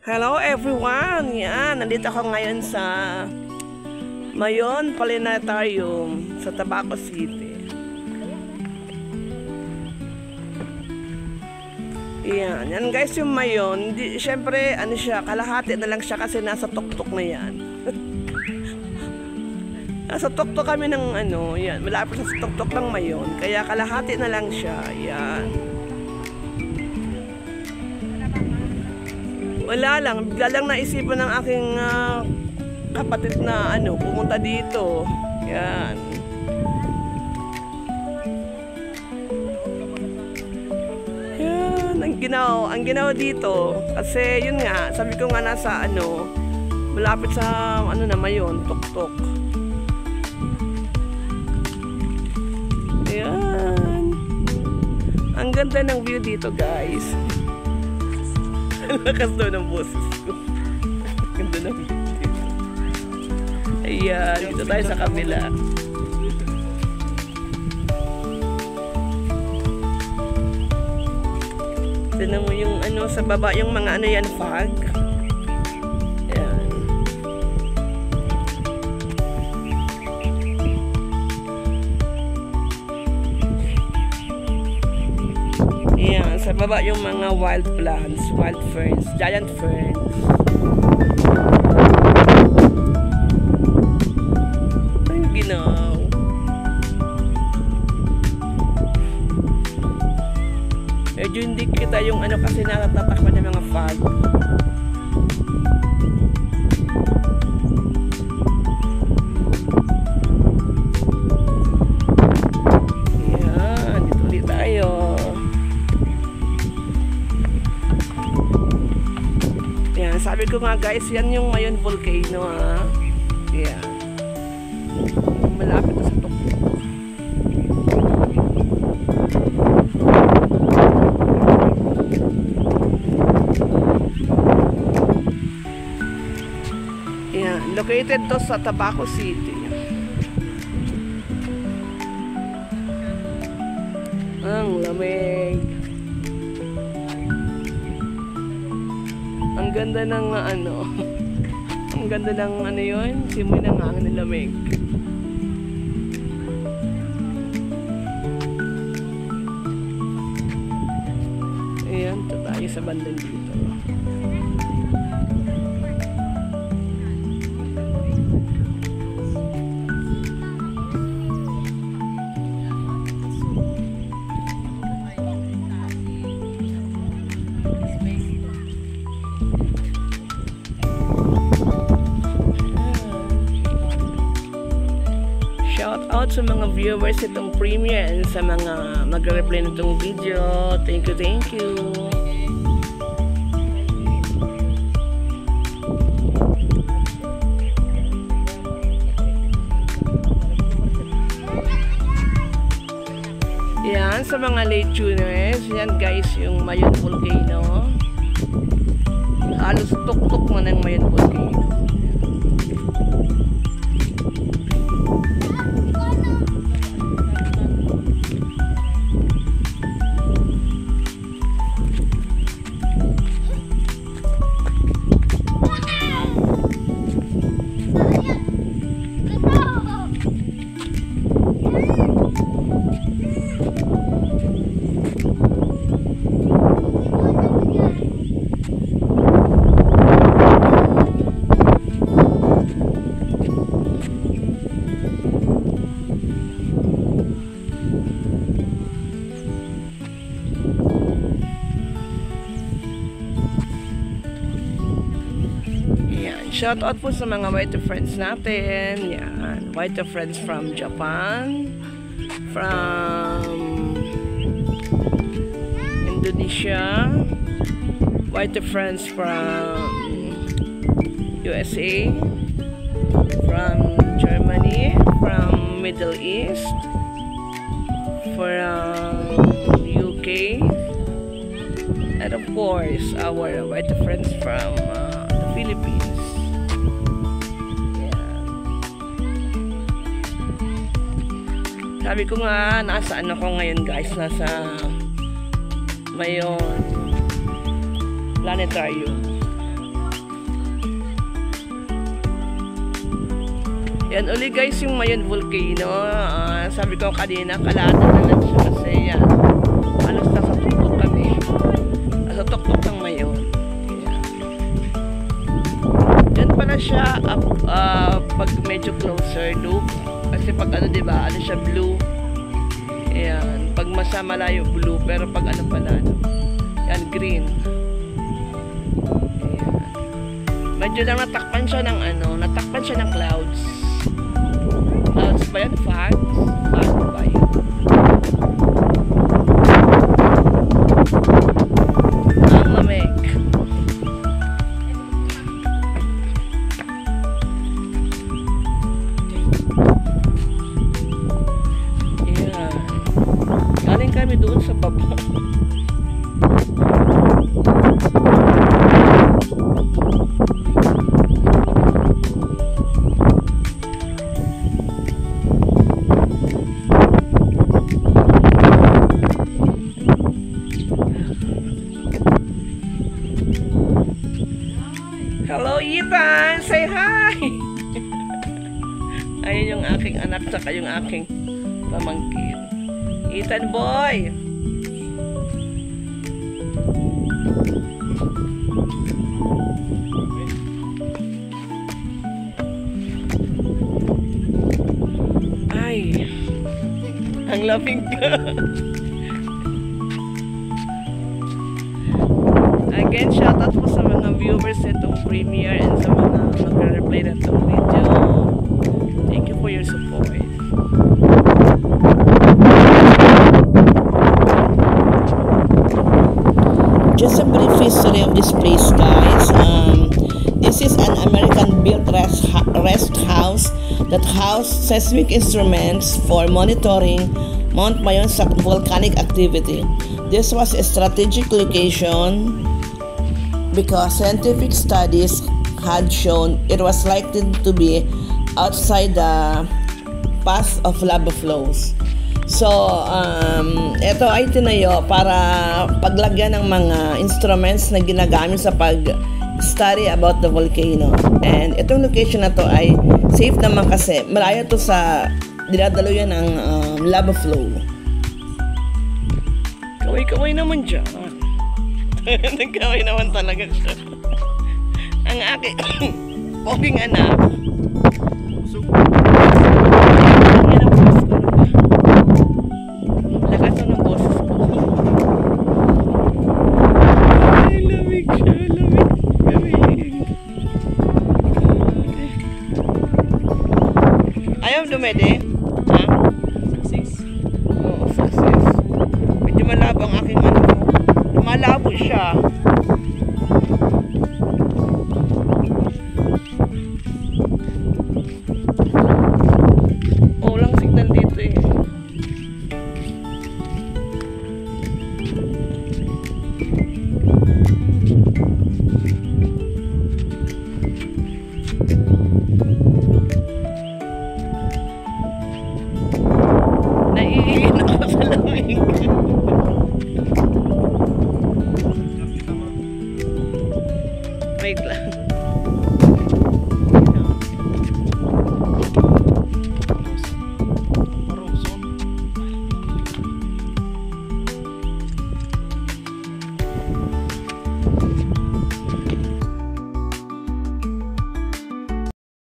Hello everyone! Yan, nandito ako ngayon sa Mayon Planetarium sa Tabaco City. Yan guys, yung Mayon, syempre ano siya, kalahati na lang siya kasi nasa tuktok na yan. Nasa tuktok kami ng ano, yan, malapit sa tuktok ng Mayon, kaya kalahati na lang siya, yan. Wala lang, bigla lang naisipan ng aking kapatid na ano, pumunta dito. Yan. Yan, ang ginawa dito. Kasi yun nga, sabi ko nga nasa ano, malapit sa ano na Mayon, tuktok. Yan. Ang ganda ng view dito, guys. Lakas daw ng boses ko. Ganda ng video. Ayan, dito tayo sa kabila. Tignan mo yung ano sa baba, yung mga ano yan, fog. Ayan. Ayan, sa baba yung mga wild plants, wild ferns, giant ferns. Ay, ginaw. Medyo hindi kita yung ano kasi natatatakpan ng mga fog. Ayan, dito ulit tayo. Sabi ko nga guys, yan yung Mayon volcano ha. Yan. Malapit na sa tuktok. Yan. Located to sa Tabaco City. Ang lamig. Ang ganda ng ano, ang ganda ng ano yun, simoy ng hangin ng lamig. Ayan, ito tayo sa bandang dito. Shout out sa mga viewers itong premiere and sa mga magre-replay nitong video. Thank you, thank you. Yan, sa mga late tuners, yan guys yung Mayon volcano. Halos tuktok mo ng Mayon volcano. Shout out po sa mga white friends natin. Yan, white friends from Japan, from Indonesia, white friends from USA, from Germany, from Middle East, from UK, and of course our white friends from the Philippines. Sabi ko nga, nasa ano ko ngayon guys, nasa Mayon Planetarium. Yan uli guys yung Mayon Volcano. Sabi ko kanina, kalahatan na lang siya kasi yan. Halos nasa tuktok kami. Nasa tuktok ng Mayon. Yan pala siya pag medyo closer loop. Kasi pag ano diba, ano siya blue. Ayan. Pag malayo blue. Pero pag ano pala, ano, yan green. Ayan. Medyo lang natakpan siya ng ano, natakpan siya ng clouds. Clouds ba yan? Fog? Fog ba yan? Ang lamig. Ayan. Galing kami doon sa baba. Hello, Ethan! Say hi! Ayun yung aking anak saka yung aking pamangkin. Ethan boy! Ay! Ang lamig ka! Again, shoutout po sa mga viewers nitong premiere and sa mga nagre-replay na itong video. Thank you for your support. Just a brief history of this place, guys. This is an American-built rest house that housed seismic instruments for monitoring Mount Mayon's volcanic activity. This was a strategic location because scientific studies had shown it was likely to be outside the path of lava flows. So, ito ay tinayo para paglagyan ng mga instruments na ginagamit sa pag-study about the volcano. And itong location na to ay safe naman kasi malayo to sa dinadaluyan ng lava flow. Kaway-kaway naman dyan. Nagkaway naman talaga siya. Ang aking poging anak. Lakas ng boses ko. Ay, lamig siya. Lamig. Ayaw dumede? Ha? Success. Oo, success. Medyo malabo ang aking ano. Malabo siya. Walang signal dito eh. Naiiin ako sa lamig. Wait lang.